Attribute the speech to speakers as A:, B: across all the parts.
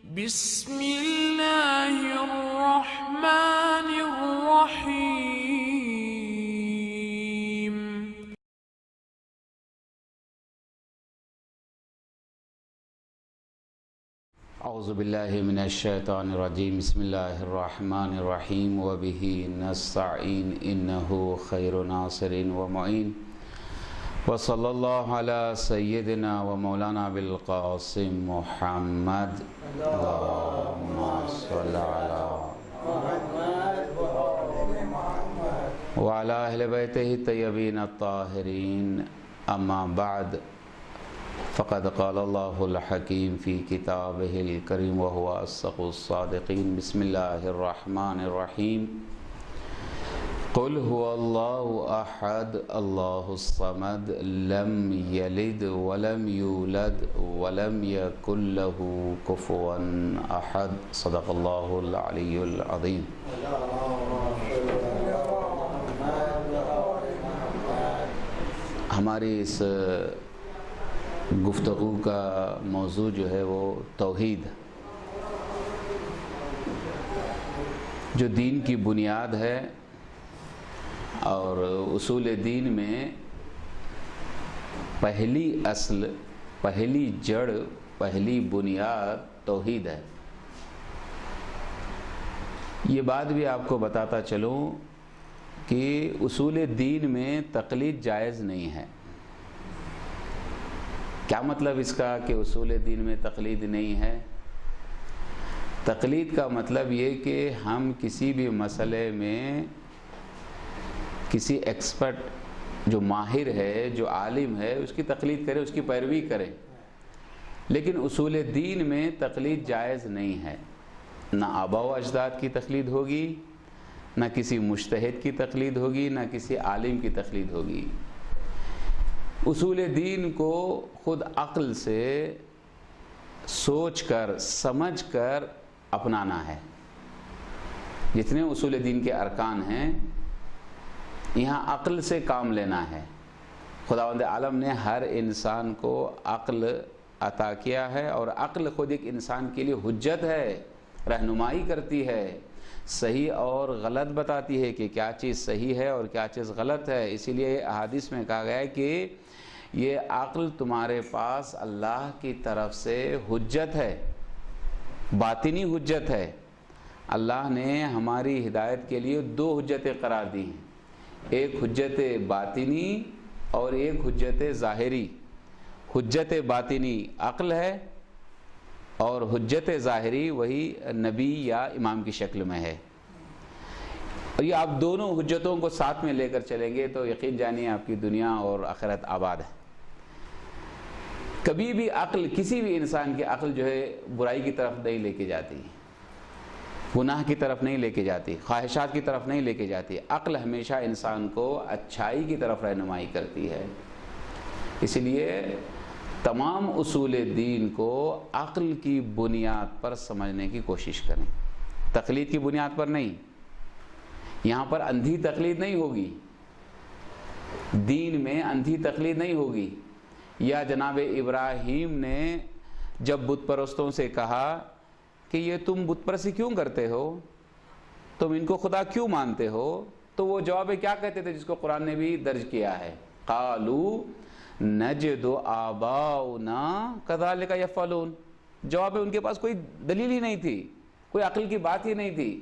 A: بسم اللہ الرحمن الرحیم۔
B: اعوذ باللہ من الشیطان الرجیم، بسم اللہ الرحمن الرحیم، وبہ نستعین انہ خیر ناصر و معین، وصلی اللہ علی سیدنا و مولانا بالقاسم محمد، اللہم صلی علی وعلی اہل بیتہ الطیبین الطاہرین، اما بعد، فقد قال اللہ الحکیم فی کتابہ الکریم وہو اصدق الصادقین۔ بسم اللہ الرحمن الرحیم۔ قل هو اللہ احد اللہ الصمد لم یلد ولم یولد ولم یکن له کفوا احد، صدق اللہ العلی العظیم۔ ہماری اس گفتگو کا موضوع جو ہے وہ توحید، جو دین کی بنیاد ہے، اور اصول دین میں پہلی اصل، پہلی جڑ، پہلی بنیاد توحید ہے۔ یہ بات بھی آپ کو بتاتا چلوں کہ اصول دین میں تقلید جائز نہیں ہے۔ کیا مطلب اس کا کہ اصول دین میں تقلید نہیں ہے؟ تقلید کا مطلب یہ کہ ہم کسی بھی مسئلے میں کسی ایکسپرٹ جو ماہر ہے، جو عالم ہے، اس کی تقلید کریں، اس کی پیروی کریں، لیکن اصول دین میں تقلید جائز نہیں ہے۔ نہ آباء و اجداد کی تقلید ہوگی، نہ کسی مجتہد کی تقلید ہوگی، نہ کسی عالم کی تقلید ہوگی۔ اصول دین کو خود عقل سے سوچ کر، سمجھ کر اپنانا ہے۔ جتنے اصول دین کے ارکان ہیں، یہاں عقل سے کام لینا ہے۔ خداوند عالم نے ہر انسان کو عقل عطا کیا ہے، اور عقل خود ایک انسان کے لیے حجت ہے، رہنمائی کرتی ہے، صحیح اور غلط بتاتی ہے کہ کیا چیز صحیح ہے اور کیا چیز غلط ہے۔ اسی لیے احادیث میں کہا گیا ہے کہ یہ عقل تمہارے پاس اللہ کی طرف سے حجت ہے، باطنی حجت ہے۔ اللہ نے ہماری ہدایت کے لیے دو حجتیں قرار دی ہیں، ایک حجت باطنی اور ایک حجت ظاہری۔ حجت باطنی عقل ہے، اور حجت ظاہری وہی نبی یا امام کی شکل میں ہے۔ اور یہ آپ دونوں حجتوں کو ساتھ میں لے کر چلیں گے تو یقین جانیے آپ کی دنیا اور آخرت آباد ہے۔ کبھی بھی عقل، کسی بھی انسان کی عقل جو ہے برائی کی طرف نہیں لے کے جاتی، گناہ کی طرف نہیں لے کے جاتی، خواہشات کی طرف نہیں لے کے جاتی۔ عقل ہمیشہ انسان کو اچھائی کی طرف رہنمائی کرتی ہے۔ اس لیے تمام اصول دین کو عقل کی بنیاد پر سمجھنے کی کوشش کریں، تقلید کی بنیاد پر نہیں۔ یہاں پر اندھی تقلید نہیں ہوگی، دین میں اندھی تقلید نہیں ہوگی۔ یا جناب ابراہیم نے جب بت پرستوں سے کہا کہ یہ تم بت پرستی کیوں کرتے ہو، تم ان کو خدا کیوں مانتے ہو، تو وہ جواب کیا کہتے تھے، جس کو قرآن نے بھی درج کیا ہے، قالوا نجد آباؤنا کذالک یفعلون۔ جواب ان کے پاس کوئی دلیل ہی نہیں تھی، کوئی عقل کی بات ہی نہیں تھی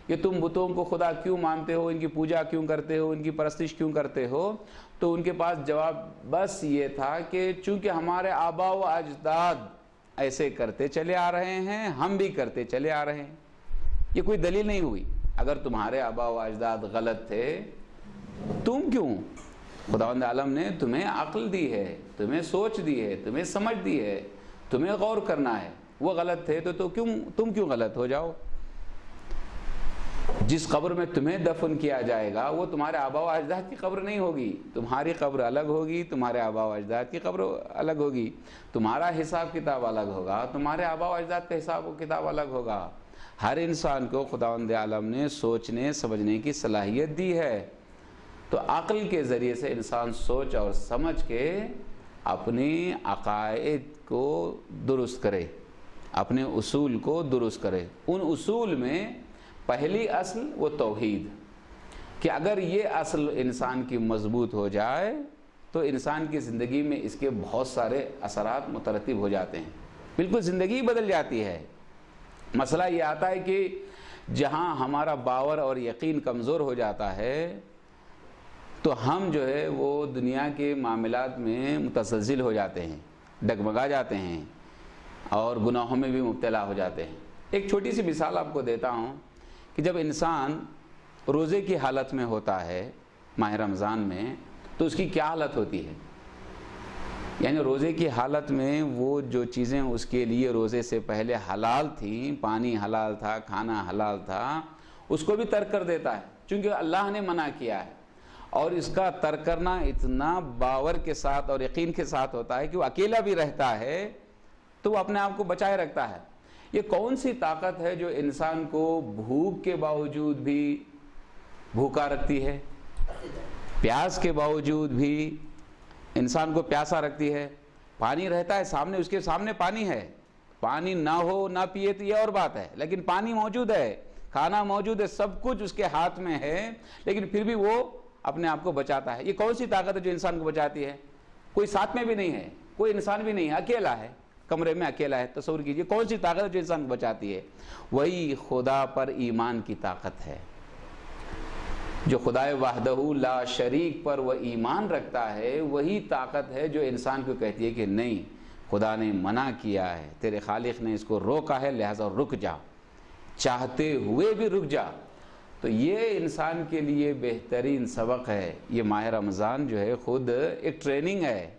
B: کہ تم بتوں کو خدا کیوں مانتے ہو، ان کی پوجا کیوں کرتے ہو، ان کی پرستش کیوں کرتے ہو۔ تو ان کے پاس جواب بس یہ تھا کہ چونکہ ہمارے آباء و اجداد ایسے کرتے چلے آ رہے ہیں، ہم بھی کرتے چلے آ رہے ہیں۔ یہ کوئی دلیل نہیں ہوئی۔ اگر تمہارے آباء و اجداد غلط تھے، تم کیوں؟ خداوند عالم نے تمہیں عقل دی ہے، تمہیں سوچ دی ہے، تمہیں سمجھ دی ہے، تمہیں غور کرنا ہے۔ وہ غلط تھے تو تم کیوں غلط ہو جاؤ؟ جس قبر میں تمہیں دفن کیا جائے گا وہ تمہارے آباء و اجداد کی قبر نہیں ہوگی، تمہاری قبر الگ ہوگی، تمہارے آباء و اجداد کی قبر الگ ہوگی، تمہارا حساب کتاب الگ ہوگا، تمہارے آباء و اجداد کا حساب و کتاب الگ ہوگا۔ ہر انسان کو خداوند عالم نے سوچنے سمجھنے کی صلاحیت دی ہے، تو عقل کے ذریعے سے انسان سوچ اور سمجھ کے اپنی عقائد کو درست کرے، اپنے اصول کو درست کرے۔ ان اصول میں پہلی اصل وہ توحید، کہ اگر یہ اصل انسان کی مضبوط ہو جائے تو انسان کی زندگی میں اس کے بہت سارے اثرات مترتب ہو جاتے ہیں، بالکل زندگی بدل جاتی ہے۔ مسئلہ یہ آتا ہے کہ جہاں ہمارا باور اور یقین کمزور ہو جاتا ہے تو ہم جو ہے وہ دنیا کے معاملات میں متزلزل ہو جاتے ہیں، ڈگمگا جاتے ہیں اور گناہوں میں بھی مبتلا ہو جاتے ہیں۔ ایک چھوٹی سی مثال آپ کو دیتا ہوں کہ جب انسان روزے کی حالت میں ہوتا ہے ماہ رمضان میں تو اس کی کیا حالت ہوتی ہے؟ یعنی روزے کی حالت میں وہ جو چیزیں اس کے لیے روزے سے پہلے حلال تھیں، پانی حلال تھا، کھانا حلال تھا، اس کو بھی ترک کر دیتا ہے چونکہ اللہ نے منع کیا ہے، اور اس کا ترک کرنا اتنا باور کے ساتھ اور یقین کے ساتھ ہوتا ہے کہ وہ اکیلا بھی رہتا ہے تو وہ اپنے آپ کو بچائے رکھتا ہے۔ یہ کون سی طاقت ہے جو انسان کو بھوک کے باوجود بھی بھوکا رکھتی ہے، پیاس کے باوجود بھی انسان کو پیاسا رکھتی ہے؟ پانی رہتا ہے سامنے، اس کے سامنے پانی ہے، پانی نہ ہو نہ پیے تو یہ اور بات ہے، لیکن پانی موجود ہے، کھانا موجود ہے، سب کچھ اس کے ہاتھ میں ہے، لیکن پھر بھی وہ اپنے آپ کو بچاتا ہے۔ یہ کون سی طاقت ہے جو انسان کو بچاتی ہے؟ کوئی ساتھ میں بھی نہیں ہے، کوئی انسان بھی نہیں ہے، اکیلا ہے، کمرے میں اکیلا ہے۔ تصور کیجئے کون سی طاقت ہے جو انسان کو بچاتی ہے؟ وہی خدا پر ایمان کی طاقت ہے۔ جو خدائے وحدہ لا شریک پر وہ ایمان رکھتا ہے، وہی طاقت ہے جو انسان کو کہتی ہے کہ نہیں، خدا نے منع کیا ہے، تیرے خالق نے اس کو روکا ہے، لہذا رک جا، چاہتے ہوئے بھی رک جا۔ تو یہ انسان کے لیے بہترین سبق ہے۔ یہ ماہ رمضان جو ہے خود ایک ٹریننگ ہے،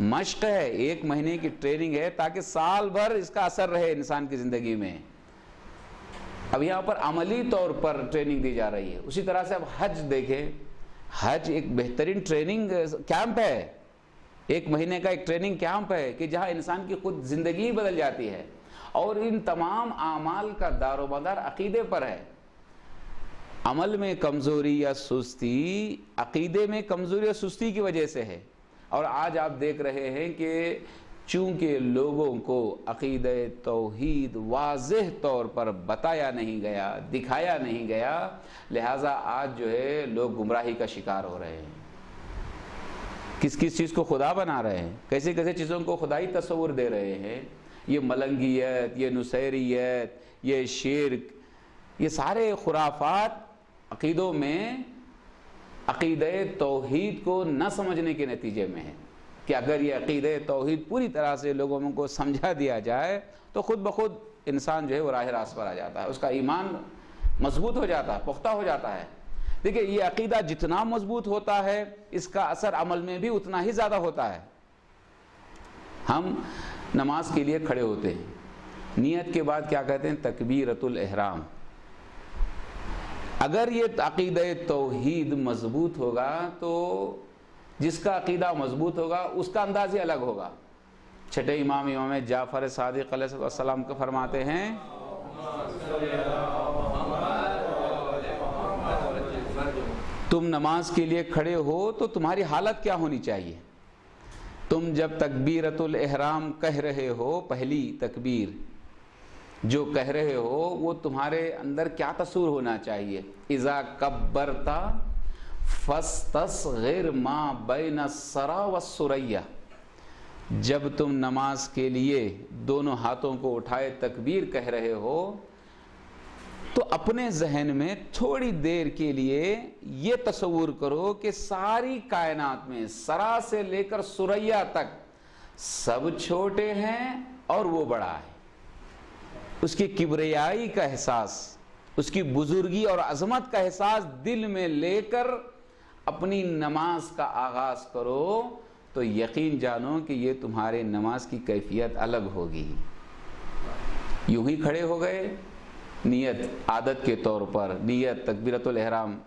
B: مشق ہے، 1 مہینے کی ٹریننگ ہے تاکہ سال بھر اس کا اثر رہے انسان کی زندگی میں۔ اب یہاں پر عملی طور پر ٹریننگ دی جا رہی ہے۔ اسی طرح سے اب حج دیکھیں، حج ایک بہترین ٹریننگ کیمپ ہے، 1 مہینے کا ایک ٹریننگ کیمپ ہے کہ جہاں انسان کی خود زندگی بدل جاتی ہے، اور ان تمام اعمال کا دار و مدار عقیدے پر ہے۔ عمل میں کمزوری یا سستی عقیدے میں کمزوری یا سستی کی وجہ سے ہے، اور آج آپ دیکھ رہے ہیں کہ چونکہ لوگوں کو عقیدہ توحید واضح طور پر بتایا نہیں گیا، دکھایا نہیں گیا، لہٰذا آج جو ہے لوگ گمراہی کا شکار ہو رہے ہیں۔ کس کس چیز کو خدا بنا رہے ہیں، کیسے کیسے چیزوں کو خدائی تصور دے رہے ہیں۔ یہ ملنگیت، یہ نصیریت، یہ شرک، یہ سارے خرافات عقیدوں میں عقیدہ توحید کو نہ سمجھنے کے نتیجے میں ہے، کہ اگر یہ عقیدہ توحید پوری طرح سے لوگوں کو سمجھا دیا جائے تو خود بخود انسان جو ہے وہ راہ راست پر آ جاتا ہے، اس کا ایمان مضبوط ہو جاتا ہے، پختہ ہو جاتا ہے۔ دیکھیں یہ عقیدہ جتنا مضبوط ہوتا ہے اس کا اثر عمل میں بھی اتنا ہی زیادہ ہوتا ہے۔ ہم نماز کے لیے کھڑے ہوتے ہیں، نیت کے بعد کیا کہتے ہیں؟ تکبیرۃ الاحرام۔ اگر یہ عقیدہ توحید مضبوط ہوگا تو جس کا عقیدہ مضبوط ہوگا اس کا انداز ہی الگ ہوگا۔ چھٹے امام جعفر صادق علیہ السلام کو فرماتے ہیں تم نماز کے لیے کھڑے ہو تو تمہاری حالت کیا ہونی چاہیے؟ تم جب تکبیرۃ الاحرام کہہ رہے ہو، پہلی تکبیر جو کہہ رہے ہو، وہ تمہارے اندر کیا تصور ہونا چاہیے؟ اذا کبرت فاستصغر ما بین السرا والثریہ، جب تم نماز کے لیے دونوں ہاتھوں کو اٹھائے تکبیر کہہ رہے ہو تو اپنے ذہن میں تھوڑی دیر کے لیے یہ تصور کرو کہ ساری کائنات میں سرا سے لے کر ثریہ تک سب چھوٹے ہیں اور وہ بڑا ہے۔ اس کی کبریائی کا احساس، اس کی بزرگی اور عظمت کا احساس دل میں لے کر اپنی نماز کا آغاز کرو تو یقین جانو کہ یہ تمہارے نماز کی کیفیت الگ ہوگی۔ یوں ہی کھڑے ہو گئے، نیت عادت کے طور پر، نیت تکبیرۃ الاحرام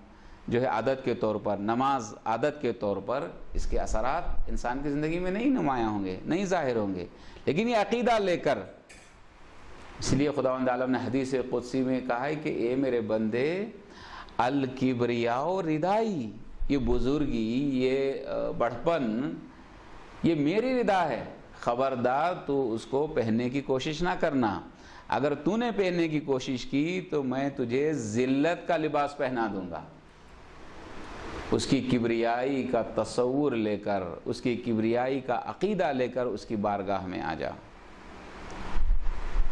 B: جو ہے عادت کے طور پر، نماز عادت کے طور پر، اس کے اثرات انسان کی زندگی میں نہیں نمایاں ہوں گے، نہیں ظاہر ہوں گے، لیکن یہ عقیدہ لے کر۔ اس لیے خداوند عالم نے حدیث قدسی میں کہا ہے کہ اے میرے بندے، الکبریاء ردائی، یہ بزرگی، یہ بڑھپن، یہ میری ردا ہے، خبردار تو اس کو پہننے کی کوشش نہ کرنا، اگر تو نے پہننے کی کوشش کی تو میں تجھے ذلت کا لباس پہنا دوں گا۔ اس کی کبریائی کا تصور لے کر، اس کی کبریائی کا عقیدہ لے کر اس کی بارگاہ میں آ جا۔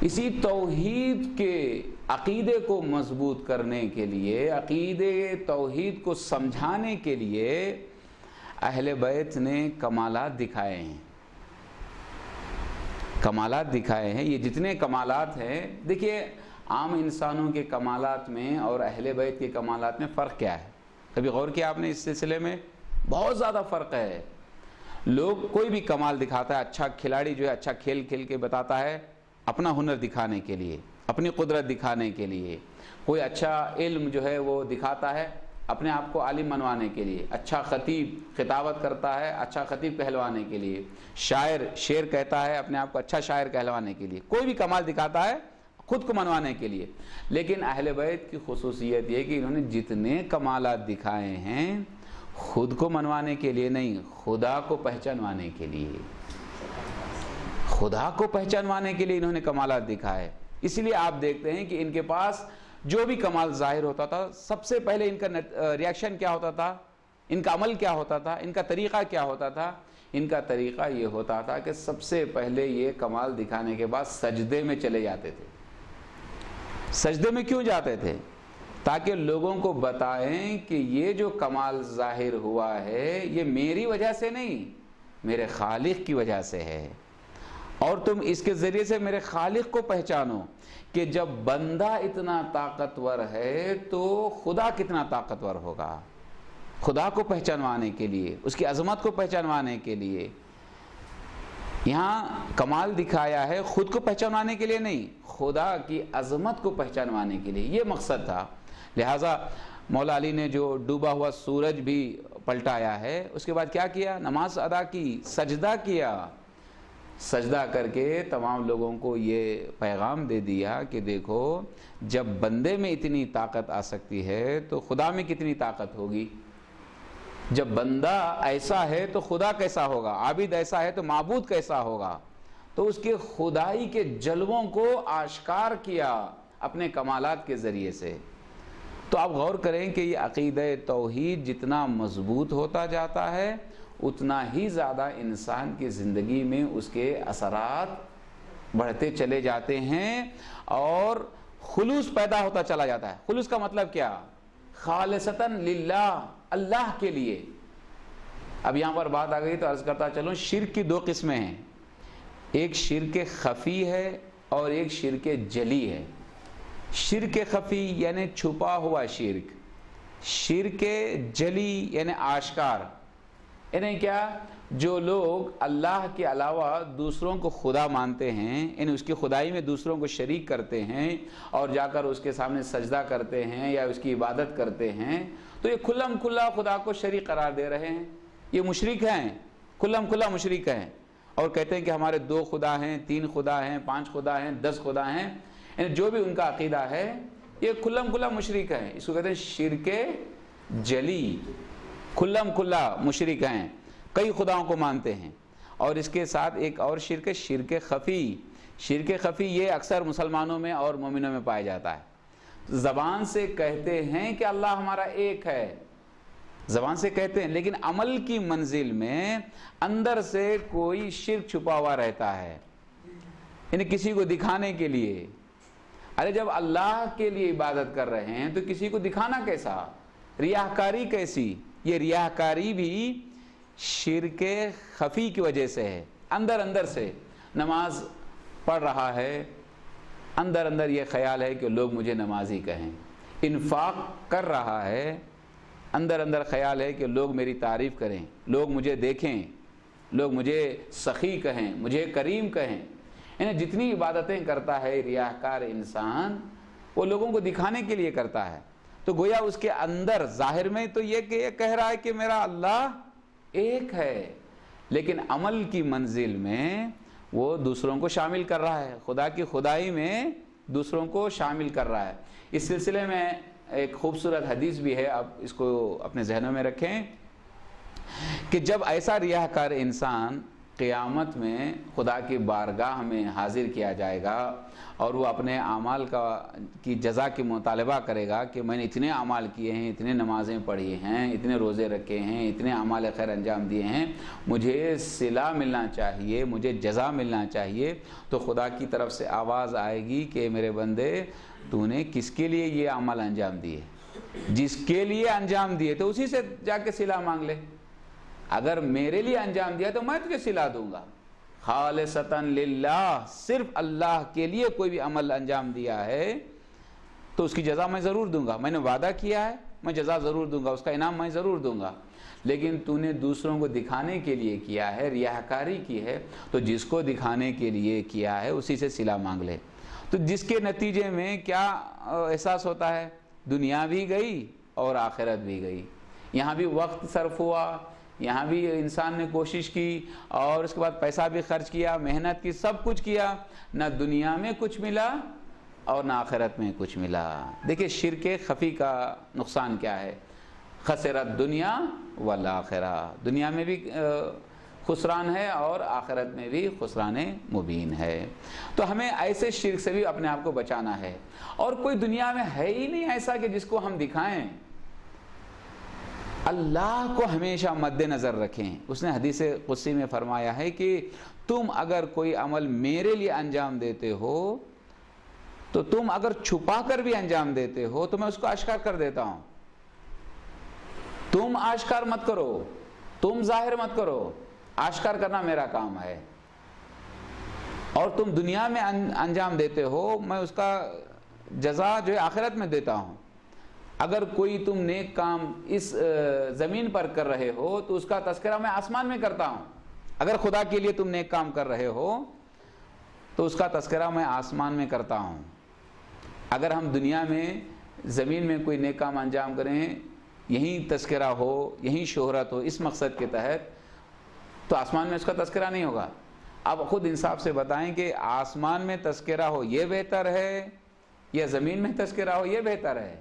B: اسی توحید کے عقیدے کو مضبوط کرنے کے لیے، عقیدے توحید کو سمجھانے کے لیے اہل بیت نے کمالات دکھائے ہیں، کمالات دکھائے ہیں۔ یہ جتنے کمالات ہیں، دیکھیے عام انسانوں کے کمالات میں اور اہل بیت کے کمالات میں فرق کیا ہے؟ کبھی غور کیا آپ نے اس سلسلے میں؟ بہت زیادہ فرق ہے۔ لوگ کوئی بھی کمال دکھاتا ہے، اچھا کھلاڑی جو ہے اچھا کھیل کھیل کے بتاتا ہے اپنا ہنر دکھانے کے لیے، اپنی قدرت دکھانے کے لیے، کوئی اچھا علم جو ہے وہ دکھاتا ہے اپنے آپ کو عالم منوانے کے لیے، اچھا خطیب خطابت کرتا ہے اچھا خطیب کہلوانے کے لیے، شاعر شعر کہتا ہے اپنے آپ کو اچھا شاعر کہلوانے کے لیے، کوئی بھی کمال دکھاتا ہے خود کو منوانے کے لیے۔ لیکن اہل بیت کی خصوصیت یہ کہ انہوں نے جتنے کمالات دکھائے ہیں خود کو منوانے کے لیے نہیں، خدا کو پہچانوانے کے لیے، خدا کو پہچانوانے کے لیے انہوں نے کمالات دکھائے۔ اس لیے آپ دیکھتے ہیں کہ ان کے پاس جو بھی کمال ظاہر ہوتا تھا سب سے پہلے ان کا ریاکشن کیا ہوتا تھا، ان کا عمل کیا ہوتا تھا، ان کا طریقہ کیا ہوتا تھا؟ ان کا طریقہ یہ ہوتا تھا کہ سب سے پہلے یہ کمال دکھانے کے بعد سجدے میں چلے جاتے تھے۔ سجدے میں کیوں جاتے تھے؟ تاکہ لوگوں کو بتائیں کہ یہ جو کمال ظاہر ہوا ہے یہ میری وجہ سے نہیں، میرے خالق کی وجہ سے ہے، اور تم اس کے ذریعے سے میرے خالق کو پہچانو کہ جب بندہ اتنا طاقتور ہے تو خدا کتنا طاقتور ہوگا۔ خدا کو پہچانوانے کے لیے، اس کی عظمت کو پہچانوانے کے لیے یہاں کمال دکھایا ہے، خود کو پہچانوانے کے لیے نہیں، خدا کی عظمت کو پہچانوانے کے لیے، یہ مقصد تھا۔ لہٰذا مولا علی نے جو ڈوبا ہوا سورج بھی پلٹایا ہے، اس کے بعد کیا کیا؟ نماز ادا کی، سجدہ کیا، سجدہ کر کے تمام لوگوں کو یہ پیغام دے دیا کہ دیکھو جب بندے میں اتنی طاقت آ سکتی ہے تو خدا میں کتنی طاقت ہوگی، جب بندہ ایسا ہے تو خدا کیسا ہوگا، عابد ایسا ہے تو معبود کیسا ہوگا۔ تو اس کے خدائی کے جلووں کو آشکار کیا اپنے کمالات کے ذریعے سے۔ تو آپ غور کریں کہ یہ عقیدہ توحید جتنا مضبوط ہوتا جاتا ہے اتنا ہی زیادہ انسان کی زندگی میں اس کے اثرات بڑھتے چلے جاتے ہیں اور خلوص پیدا ہوتا چلا جاتا ہے۔ خلوص کا مطلب کیا؟ خالصتاً للہ، اللہ کے لیے۔ اب یہاں پر بات آ گئی تو عرض کرتا چلوں، شرک کی دو قسمیں ہیں، ایک شرک خفی ہے اور ایک شرک جلی ہے۔ شرک خفی یعنی چھپا ہوا شرک، شرک جلی یعنی آشکار، یعنی کیا؟ جو لوگ اللہ کے علاوہ دوسروں کو خدا مانتے ہیں، یعنی اس کی خدائی میں دوسروں کو شریک کرتے ہیں اور جا کر اس کے سامنے سجدہ کرتے ہیں یا اس کی عبادت کرتے ہیں، تو یہ کھلم کھلا خدا کو شریک قرار دے رہے ہیں، یہ مشرک ہیں، کھلم کھلا مشرک ہیں، اور کہتے ہیں کہ ہمارے 2 خدا ہیں، 3 خدا ہیں، 5 خدا ہیں، 10 خدا ہیں، یعنی جو بھی ان کا عقیدہ ہے یہ کھلم کھلا مشرک ہیں۔ اس کو کہتے ہیں شرک جلی، کھلم کھلا مشرک ہیں، کئی خداؤں کو مانتے ہیں۔ اور اس کے ساتھ ایک اور شرک ہے، شرک خفی۔ شرک خفی یہ اکثر مسلمانوں میں اور مومنوں میں پایا جاتا ہے، زبان سے کہتے ہیں کہ اللہ ہمارا ایک ہے، زبان سے کہتے ہیں، لیکن عمل کی منزل میں اندر سے کوئی شرک چھپا ہوا رہتا ہے، یعنی کسی کو دکھانے کے لیے۔ ارے جب اللہ کے لیے عبادت کر رہے ہیں تو کسی کو دکھانا کیسا؟ ریاکاری کیسی؟ یہ ریاکاری بھی شرک خفی کی وجہ سے ہے۔ اندر اندر سے نماز پڑھ رہا ہے، اندر اندر یہ خیال ہے کہ لوگ مجھے نمازی کہیں، انفاق کر رہا ہے، اندر اندر خیال ہے کہ لوگ میری تعریف کریں، لوگ مجھے دیکھیں، لوگ مجھے سخی کہیں، مجھے کریم کہیں۔ یعنی جتنی عبادتیں کرتا ہے ریاکار انسان وہ لوگوں کو دکھانے کے لیے کرتا ہے، تو گویا اس کے اندر ظاہر میں تو یہ کہ کہہ رہا ہے کہ میرا اللہ ایک ہے، لیکن عمل کی منزل میں وہ دوسروں کو شامل کر رہا ہے، خدا کی خدائی میں دوسروں کو شامل کر رہا ہے۔ اس سلسلے میں ایک خوبصورت حدیث بھی ہے، آپ اس کو اپنے ذہنوں میں رکھیں کہ جب ایسا ریاکار انسان قیامت میں خدا کی بارگاہ میں حاضر کیا جائے گا اور وہ اپنے اعمال کی جزا کی مطالبہ کرے گا کہ میں نے اتنے اعمال کیے ہیں، اتنے نمازیں پڑھی ہیں، اتنے روزے رکھے ہیں، اتنے اعمال خیر انجام دیے ہیں، مجھے صلہ ملنا چاہیے، مجھے جزا ملنا چاہیے. تو خدا کی طرف سے آواز آئے گی کہ میرے بندے تو نے کس کے لیے یہ عمل انجام دیے؟ جس کے لیے انجام دیے تو اسی سے جا کے صلہ مانگ لے. اگر میرے لیے انجام دیا تو میں تجھے صلہ دوں گا. خالصتاً للہ، صرف اللہ کے لیے کوئی بھی عمل انجام دیا ہے تو اس کی جزا میں ضرور دوں گا. میں نے وعدہ کیا ہے، میں جزا ضرور دوں گا، اس کا انعام میں ضرور دوں گا. لیکن تو نے دوسروں کو دکھانے کے لیے کیا ہے، ریاکاری کی ہے، تو جس کو دکھانے کے لیے کیا ہے اسی سے صلہ مانگ لے. تو جس کے نتیجے میں کیا احساس ہوتا ہے؟ دنیا بھی گئی اور آخرت بھی گئی. یہاں بھی وقت صرف ہوا، یہاں بھی انسان نے کوشش کی اور اس کے بعد پیسہ بھی خرچ کیا، محنت کی، سب کچھ کیا، نہ دنیا میں کچھ ملا اور نہ آخرت میں کچھ ملا. دیکھیں شرک خفی کا نقصان کیا ہے؟ خسرت دنیا والآخرہ، دنیا میں بھی خسران ہے اور آخرت میں بھی خسران مبین ہے. تو ہمیں ایسے شرک سے بھی اپنے آپ کو بچانا ہے. اور کوئی دنیا میں ہے ہی نہیں ایسا کہ جس کو ہم دکھائیں. اللہ کو ہمیشہ مد نظر رکھیں. اس نے حدیث قدسی میں فرمایا ہے کہ تم اگر کوئی عمل میرے لیے انجام دیتے ہو تو تم اگر چھپا کر بھی انجام دیتے ہو تو میں اس کو اشکار کر دیتا ہوں. تم آشکار مت کرو، تم ظاہر مت کرو، آشکار کرنا میرا کام ہے. اور تم دنیا میں انجام دیتے ہو، میں اس کا جزا جو ہے آخرت میں دیتا ہوں. اگر کوئی تم نیک کام اس زمین پر کر رہے ہو تو اس کا تذکرہ میں آسمان میں کرتا ہوں. اگر خدا کے لیے تم نیک کام کر رہے ہو تو اس کا تذکرہ میں آسمان میں کرتا ہوں. اگر ہم دنیا میں زمین میں کوئی نیک کام انجام کریں، یہیں تذکرہ ہو، یہیں شہرت ہو، اس مقصد کے تحت، تو آسمان میں اس کا تذکرہ نہیں ہوگا. اب خود انصاف سے بتائیں کہ آسمان میں تذکرہ ہو یہ بہتر ہے یا زمین میں تذکرہ ہو یہ بہتر ہے؟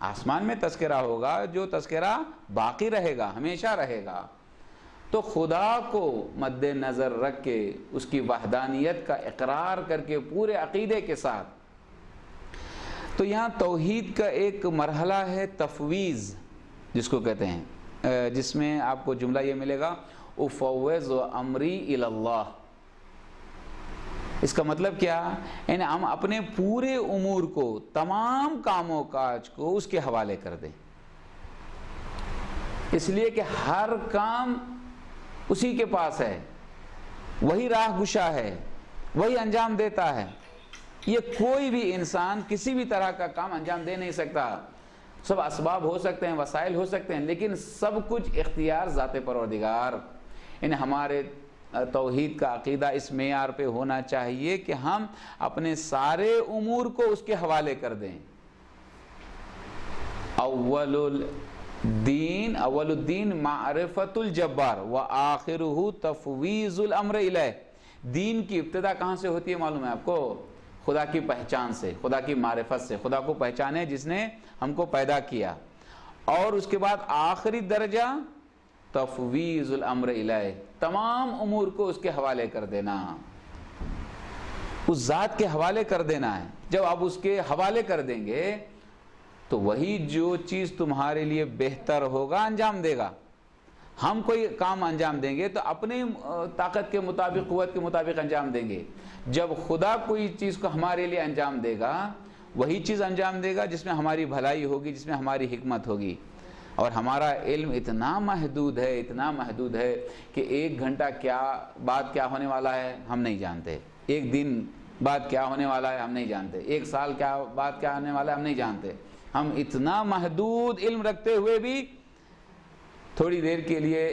B: آسمان میں تذکرہ ہوگا جو تذکرہ باقی رہے گا، ہمیشہ رہے گا. تو خدا کو مد نظر رکھ کے اس کی وحدانیت کا اقرار کر کے پورے عقیدے کے ساتھ. تو یہاں توحید کا ایک مرحلہ ہے تفویض جس کو کہتے ہیں، جس میں آپ کو جملہ یہ ملے گا افوض امری الی اللہ. اس کا مطلب کیا؟ یعنی ہم اپنے پورے امور کو، تمام کاموں کاج کو اس کے حوالے کر دیں. اس لیے کہ ہر کام اسی کے پاس ہے، وہی راہ گشا ہے، وہی انجام دیتا ہے. یہ کوئی بھی انسان کسی بھی طرح کا کام انجام دے نہیں سکتا. سب اسباب ہو سکتے ہیں، وسائل ہو سکتے ہیں، لیکن سب کچھ اختیار ذات پروردگار. یعنی ہمارے توحید کا عقیدہ اس معیار پہ ہونا چاہیے کہ ہم اپنے سارے امور کو اس کے حوالے کر دیں. اول الدین معرفت الجبار وآخرہ تفویض الامر الیہ. دین کی ابتدا کہاں سے ہوتی ہے معلوم ہے آپ کو؟ خدا کی پہچان سے، خدا کی معرفت سے. خدا کو پہچانے جس نے ہم کو پیدا کیا. اور اس کے بعد آخری درجہ تفویض الامر الیہ، تمام امور کو اس کے حوالے کر دینا، اس ذات کے حوالے کر دینا ہے. جب آپ اس کے حوالے کر دیں گے تو وہی جو چیز تمہارے لیے بہتر ہوگا انجام دے گا. ہم کوئی کام انجام دیں گے تو اپنی طاقت کے مطابق، قوت کے مطابق انجام دیں گے. جب خدا کوئی چیز کو ہمارے لیے انجام دے گا، وہی چیز انجام دے گا جس میں ہماری بھلائی ہوگی، جس میں ہماری حکمت ہوگی. اور ہمارا علم اتنا محدود ہے، اتنا محدود ہے کہ 1 گھنٹہ بعد کیا ہونے والا ہے ہم نہیں جانتے. 1 دن بعد کیا ہونے والا ہے ہم نہیں جانتے. 1 سال بعد کیا ہونے والا ہے ہم نہیں جانتے. ہم اتنا محدود علم رکھتے ہوئے بھی تھوڑی دیر کے لیے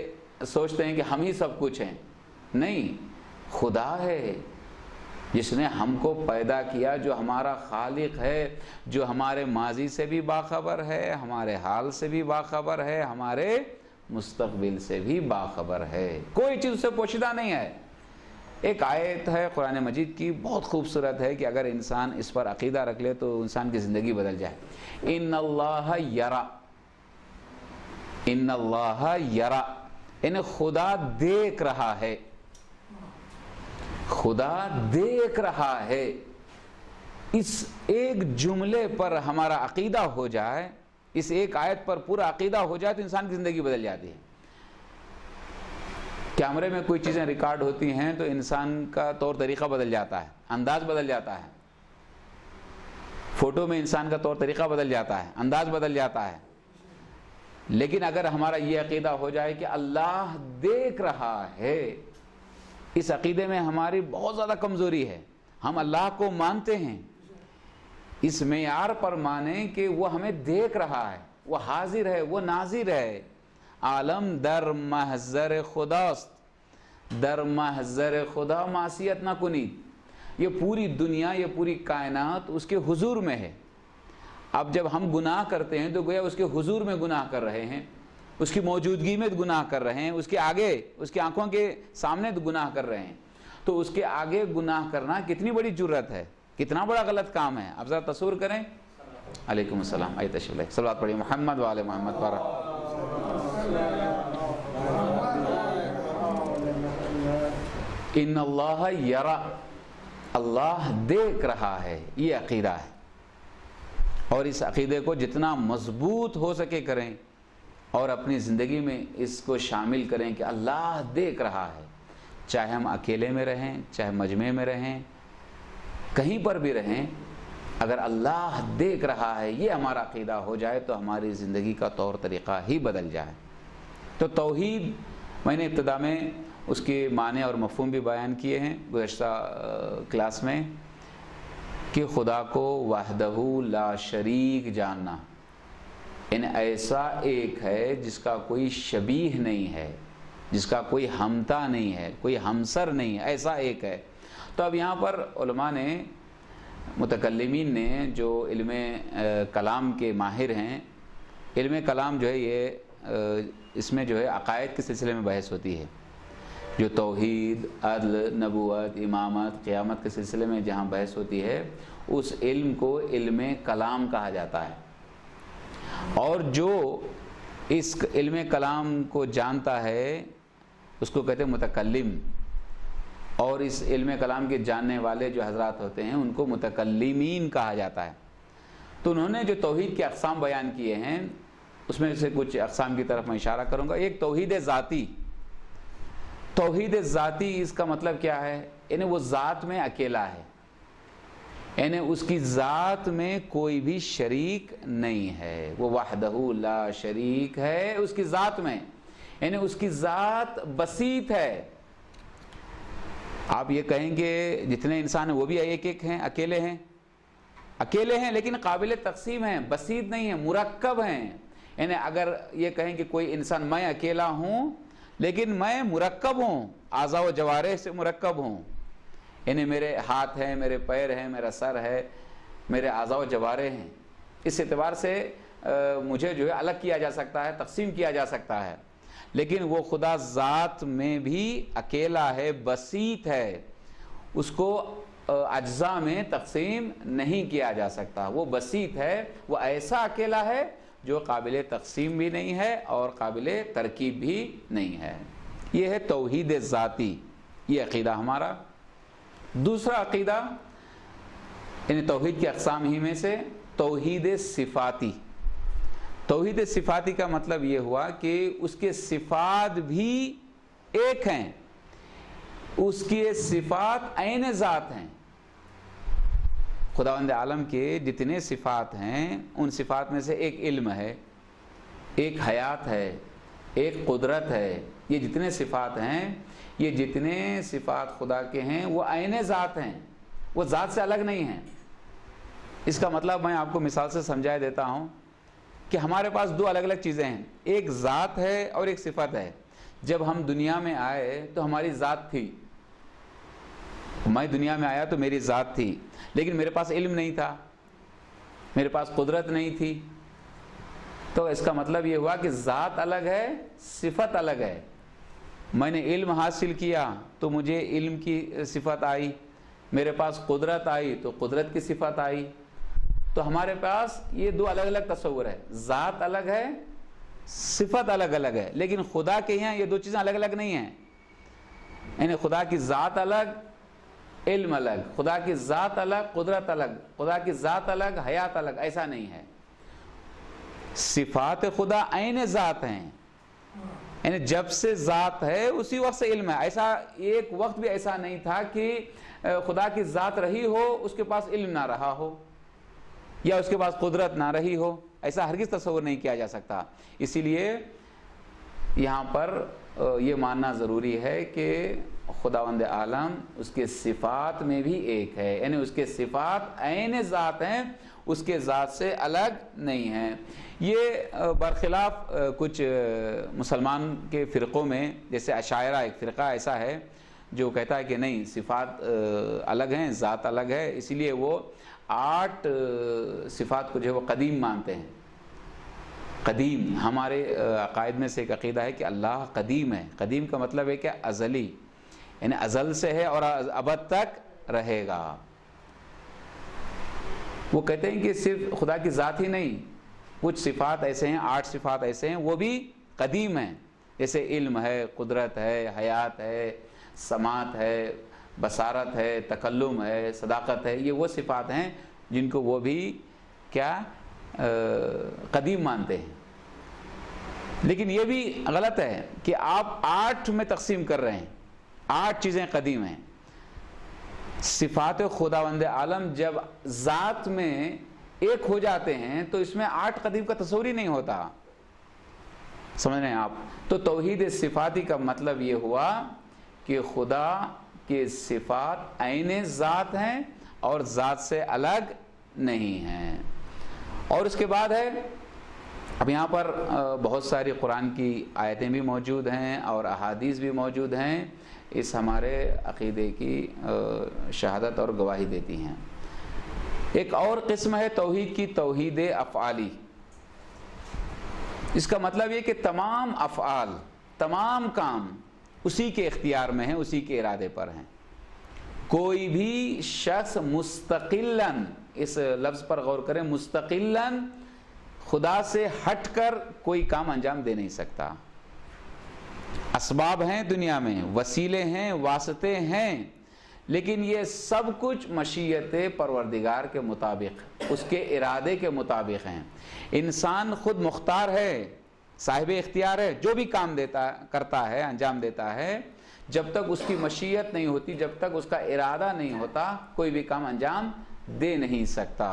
B: سوچتے ہیں کہ ہم ہی سب کچھ ہیں. نہیں، خدا ہے جس نے ہم کو پیدا کیا، جو ہمارا خالق ہے، جو ہمارے ماضی سے بھی باخبر ہے، ہمارے حال سے بھی باخبر ہے، ہمارے مستقبل سے بھی باخبر ہے. کوئی چیز اس سے پوشیدہ نہیں ہے. ایک آیت ہے قرآن مجید کی، بہت خوبصورت ہے کہ اگر انسان اس پر عقیدہ رکھ لے تو انسان کی زندگی بدل جائے. ان اللہ یرا، ان اللہ یرا، یعنی خدا دیکھ رہا ہے. خدا دیکھ رہا ہے، اس ایک جملے پر ہمارا عقیدہ ہو جائے، اس ایک آیت پر پورا عقیدہ ہو جائے تو انسان کی زندگی بدل جاتی ہے۔ کیمرے میں کوئی چیزیں ریکارڈ ہوتی ہیں تو انسان کا طور طریقہ بدل جاتا ہے، انداز بدل جاتا ہے، فوٹو میں انسان کا طور طریقہ بدل جاتا ہے، انداز بدل جاتا ہے۔ لیکن اگر ہمارا یہ عقیدہ ہو جائے کہ اللہ دیکھ رہا ہے، اس عقیدے میں ہماری بہت زیادہ کمزوری ہے۔ ہم اللہ کو مانتے ہیں، اس معیار پر مانیں کہ وہ ہمیں دیکھ رہا ہے، وہ حاضر ہے، وہ ناظر ہے۔ عالم در محضر خداست، در محضر خدا معصیت نہ کنید۔ یہ پوری دنیا، یہ پوری کائنات اس کے حضور میں ہے۔ اب جب ہم گناہ کرتے ہیں تو گویا اس کے حضور میں گناہ کر رہے ہیں، اس کی موجودگی میں گناہ کر رہے ہیں، اس کے آگے، اس کی آنکھوں کے سامنے گناہ کر رہے ہیں۔ تو اس کے آگے گناہ کرنا کتنی بڑی جرت ہے، کتنا بڑا غلط کام ہے۔ اب ذرا تصور کریں۔ علیکم السلام، آئیے تشریف لائیں، صلوات پڑھیے محمد وآل محمد پر۔ ان اللہ یرا، اللہ دیکھ رہا ہے، یہ عقیدہ ہے۔ اور اس عقیدے کو جتنا مضبوط ہو سکے کریں اور اپنی زندگی میں اس کو شامل کریں کہ اللہ دیکھ رہا ہے، چاہے ہم اکیلے میں رہیں، چاہے مجمع میں رہیں، کہیں پر بھی رہیں، اگر اللہ دیکھ رہا ہے یہ ہمارا عقیدہ ہو جائے تو ہماری زندگی کا طور طریقہ ہی بدل جائے۔ تو توحید میں نے ابتدا میں اس کے معنی اور مفہوم بھی بیان کیے ہیں گزشتہ کلاس میں، کہ خدا کو وحدہ لا شریک جاننا، ایسا ایک ہے جس کا کوئی شبیہ نہیں ہے، جس کا کوئی ہمتا نہیں ہے، کوئی ہمسر نہیں ہے، ایسا ایک ہے۔ تو اب یہاں پر علماء نے، متکلمین نے، جو علم کلام کے ماہر ہیں، علم کلام جو ہے یہ اس میں جو ہے عقائد کے سلسلے میں بحث ہوتی ہے، جو توحید، عدل، نبوت، امامت، قیامت کے سلسلے میں جہاں بحث ہوتی ہے، اس علم کو علم کلام کہا جاتا ہے۔ اور جو اس علم کلام کو جانتا ہے اس کو کہتے ہیں متکلم، اور اس علم کلام کے جاننے والے جو حضرات ہوتے ہیں ان کو متکلمین کہا جاتا ہے۔ تو انہوں نے جو توحید کے اقسام بیان کیے ہیں اس میں سے کچھ اقسام کی طرف میں اشارہ کروں گا۔ ایک توحید ذاتی۔ توحید ذاتی اس کا مطلب کیا ہے؟ یعنی وہ ذات میں اکیلا ہے، یعنی اس کی ذات میں کوئی بھی شریک نہیں ہے، وہ وحدہ لا شریک ہے اس کی ذات میں، یعنی اس کی ذات بسیط ہے۔ آپ یہ کہیں گے جتنے انسان ہیں وہ بھی ایک ایک ہیں، اکیلے ہیں لیکن قابل تقسیم ہیں، بسیط نہیں ہیں، مرکب ہیں۔ یعنی اگر یہ کہیں کہ کوئی انسان میں اکیلا ہوں لیکن میں مرکب ہوں، اعضاء و جوارح سے مرکب ہوں، یعنی میرے ہاتھ ہیں، میرے پیر ہیں، میرا سر ہے، میرے اعضاء و جوارح ہیں، اس اعتبار سے مجھے جو ہے الگ کیا جا سکتا ہے، تقسیم کیا جا سکتا ہے، لیکن وہ خدا ذات میں بھی اکیلا ہے، بسیط ہے، اس کو اجزاء میں تقسیم نہیں کیا جا سکتا، وہ بسیط ہے، وہ ایسا اکیلا ہے جو قابل تقسیم بھی نہیں ہے اور قابل ترکیب بھی نہیں ہے۔ یہ ہے توحید ذاتی، یہ عقیدہ ہمارا۔ دوسرا عقیدہ یعنی توحید کی اقسام ہی میں سے توحید صفاتی۔ توحید صفاتی کا مطلب یہ ہوا کہ اس کے صفات بھی ایک ہیں، اس کی صفات عین ذات ہیں۔ خداوند عالم کے جتنے صفات ہیں ان صفات میں سے ایک علم ہے، ایک حیات ہے، ایک قدرت ہے، یہ جتنے صفات ہیں، یہ جتنے صفات خدا کے ہیں وہ عین ذات ہیں، وہ ذات سے الگ نہیں ہیں۔ اس کا مطلب میں آپ کو مثال سے سمجھا دیتا ہوں کہ ہمارے پاس دو الگ الگ چیزیں ہیں، ایک ذات ہے اور ایک صفت ہے۔ جب ہم دنیا میں آئے تو ہماری ذات تھی، میں دنیا میں آیا تو میری ذات تھی، لیکن میرے پاس علم نہیں تھا، میرے پاس قدرت نہیں تھی۔ تو اس کا مطلب یہ ہوا کہ ذات الگ ہے، صفت الگ ہے۔ میں نے علم حاصل کیا تو مجھے علم کی صفت آئی، میرے پاس قدرت آئی تو قدرت کی صفت آئی۔ تو ہمارے پاس یہ دو الگ الگ تصور ہے، ذات الگ ہے، صفت الگ الگ ہے، لیکن خدا کے یہاں یہ دو چیزیں الگ الگ نہیں ہیں۔ یعنی خدا کی ذات الگ، علم الگ، خدا کی ذات الگ، قدرت الگ، خدا کی ذات الگ، حیات الگ، ایسا نہیں ہے۔ صفات خدا عین ذات ہیں، یعنی جب سے ذات ہے اسی وقت سے علم ہے۔ ایسا ایک وقت بھی ایسا نہیں تھا کہ خدا کی ذات رہی ہو اس کے پاس علم نہ رہا ہو یا اس کے پاس قدرت نہ رہی ہو، ایسا ہرگز تصور نہیں کیا جا سکتا۔ اسی لیے یہاں پر یہ ماننا ضروری ہے کہ خداوند عالم اس کے صفات میں بھی ایک ہے، یعنی اس کے صفات عین ذات ہیں، اس کے ذات سے الگ نہیں ہیں۔ یہ برخلاف کچھ مسلمان کے فرقوں میں، جیسے اشاعرہ ایک فرقہ ایسا ہے جو کہتا ہے کہ نہیں، صفات الگ ہیں، ذات الگ ہے، اسی لیے وہ 8 صفات کو جو ہے وہ قدیم مانتے ہیں۔ قدیم، ہمارے عقائد میں سے ایک عقیدہ ہے کہ اللہ قدیم ہے۔ قدیم کا مطلب ہے کہ ازلی، یعنی ازل سے ہے اور ابد تک رہے گا۔ وہ کہتے ہیں کہ صرف خدا کی ذات ہی نہیں، کچھ صفات ایسے ہیں، 8 صفات ایسے ہیں وہ بھی قدیم ہیں، جیسے علم ہے، قدرت ہے، حیات ہے، سماعت ہے، بصارت ہے، تکلم ہے، صداقت ہے۔ یہ وہ صفات ہیں جن کو وہ بھی کیا قدیم مانتے ہیں۔ لیکن یہ بھی غلط ہے کہ آپ 8 میں تقسیم کر رہے ہیں، 8 چیزیں قدیم ہیں۔ صفات خداوند عالم جب ذات میں ایک ہو جاتے ہیں تو اس میں 8 قدیم کا تصور ہی نہیں ہوتا، سمجھ رہے ہیں آپ؟ تو توحید صفاتی کا مطلب یہ ہوا کہ خدا کے صفات عین ذات ہیں اور ذات سے الگ نہیں ہیں۔ اور اس کے بعد ہے، اب یہاں پر بہت ساری قرآن کی آیتیں بھی موجود ہیں اور احادیث بھی موجود ہیں، اس ہمارے عقیدے کی شہادت اور گواہی دیتی ہیں۔ ایک اور قسم ہے توحید کی، توحید افعالی۔ اس کا مطلب یہ کہ تمام افعال، تمام کام اسی کے اختیار میں ہیں، اسی کے ارادے پر ہیں۔ کوئی بھی شخص مستقلاً، اس لفظ پر غور کریں، مستقلاً خدا سے ہٹ کر کوئی کام انجام دے نہیں سکتا۔ اسباب ہیں دنیا میں، وسیلے ہیں، واسطے ہیں، لیکن یہ سب کچھ مشیت پروردگار کے مطابق، اس کے ارادے کے مطابق ہیں۔ انسان خود مختار ہے، صاحب اختیار ہے، جو بھی کام کرتا ہے، انجام دیتا ہے، جب تک اس کی مشیت نہیں ہوتی، جب تک اس کا ارادہ نہیں ہوتا، کوئی بھی کام انجام دے نہیں سکتا۔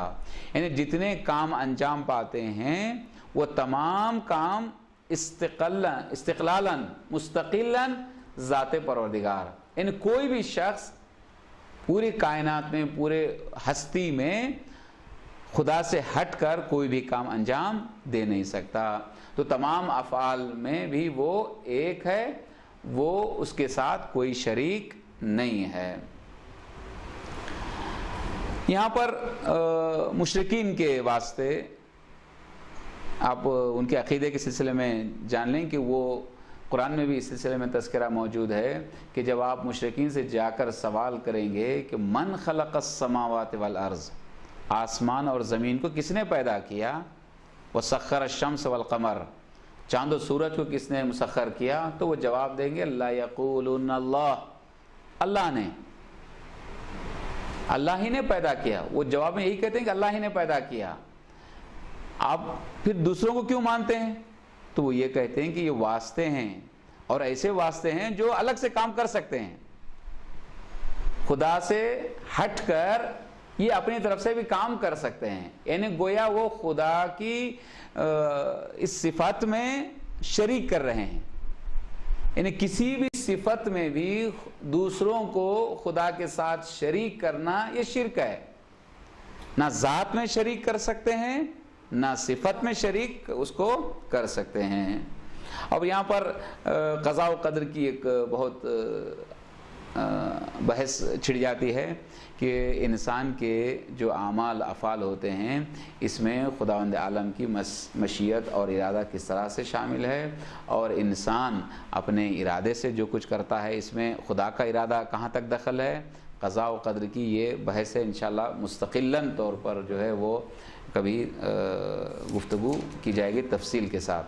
B: یعنی جتنے کام انجام پاتے ہیں وہ تمام کام استقلالاً مستقلاً ذات پروردگار، یعنی کوئی بھی شخص پوری کائنات میں، پورے ہستی میں خدا سے ہٹ کر کوئی بھی کام انجام دے نہیں سکتا۔ تو تمام افعال میں بھی وہ ایک ہے، وہ اس کے ساتھ کوئی شریک نہیں ہے۔ یہاں پر مشرکین کے واسطے آپ ان کے عقیدے کے سلسلے میں جان لیں کہ وہ قرآن میں بھی اس سلسلے میں تذکرہ موجود ہے کہ جب آپ مشرکین سے جا کر سوال کریں گے کہ من خلق السماوات والارض، آسمان اور زمین کو کس نے پیدا کیا، وسخر الشمس والقمر، چاند و سورج کو کس نے مسخر کیا، تو وہ جواب دیں گے لا یقولون اللہ، اللہ نے، اللہ ہی نے پیدا کیا۔ وہ جواب میں یہی کہتے ہیں کہ اللہ ہی نے پیدا کیا۔ آپ پھر دوسروں کو کیوں مانتے ہیں؟ تو وہ یہ کہتے ہیں کہ یہ واسطے ہیں، اور ایسے واسطے ہیں جو الگ سے کام کر سکتے ہیں، خدا سے ہٹ کر یہ اپنی طرف سے بھی کام کر سکتے ہیں، یعنی گویا وہ خدا کی اس صفت میں شریک کر رہے ہیں۔ یعنی کسی بھی صفت میں بھی دوسروں کو خدا کے ساتھ شریک کرنا یہ شرک ہے۔ نہ ذات میں شریک کر سکتے ہیں، نہ صفت میں شریک اس کو کر سکتے ہیں۔ اب یہاں پر قضاء و قدر کی ایک بہت بحث چھڑ جاتی ہے کہ انسان کے جو اعمال افعال ہوتے ہیں اس میں خداوند عالم کی مشیت اور ارادہ کس طرح سے شامل ہے، اور انسان اپنے ارادے سے جو کچھ کرتا ہے اس میں خدا کا ارادہ کہاں تک دخل ہے۔ قضاء و قدر کی یہ بحث ہے، انشاءاللہ مستقلاً طور پر جو ہے وہ کبھی گفتگو کی جائے گی تفصیل کے ساتھ۔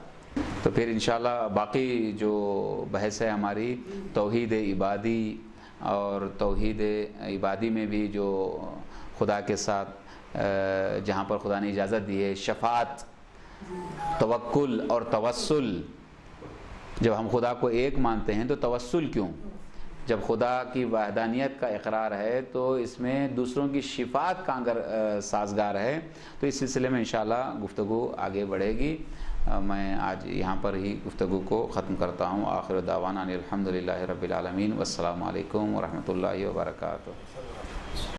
B: تو پھر انشاءاللہ باقی جو بحث ہے ہماری توحید عبادی اور توحید عبادی میں بھی جو خدا کے ساتھ جہاں پر خدا نے اجازت دی ہے، شفاعت، توکل اور توسل، جب ہم خدا کو ایک مانتے ہیں تو توسل کیوں؟ جب خدا کی وحدانیت کا اقرار ہے تو اس میں دوسروں کی شفاعت کا اگر سازگار ہے، تو اس سلسلے میں انشاءاللہ گفتگو آگے بڑھے گی۔ میں آج یہاں پر ہی گفتگو کو ختم کرتا ہوں۔ آخر دعوانا الحمدللہ رب العالمین، والسلام علیکم ورحمۃ اللہ وبرکاتہ۔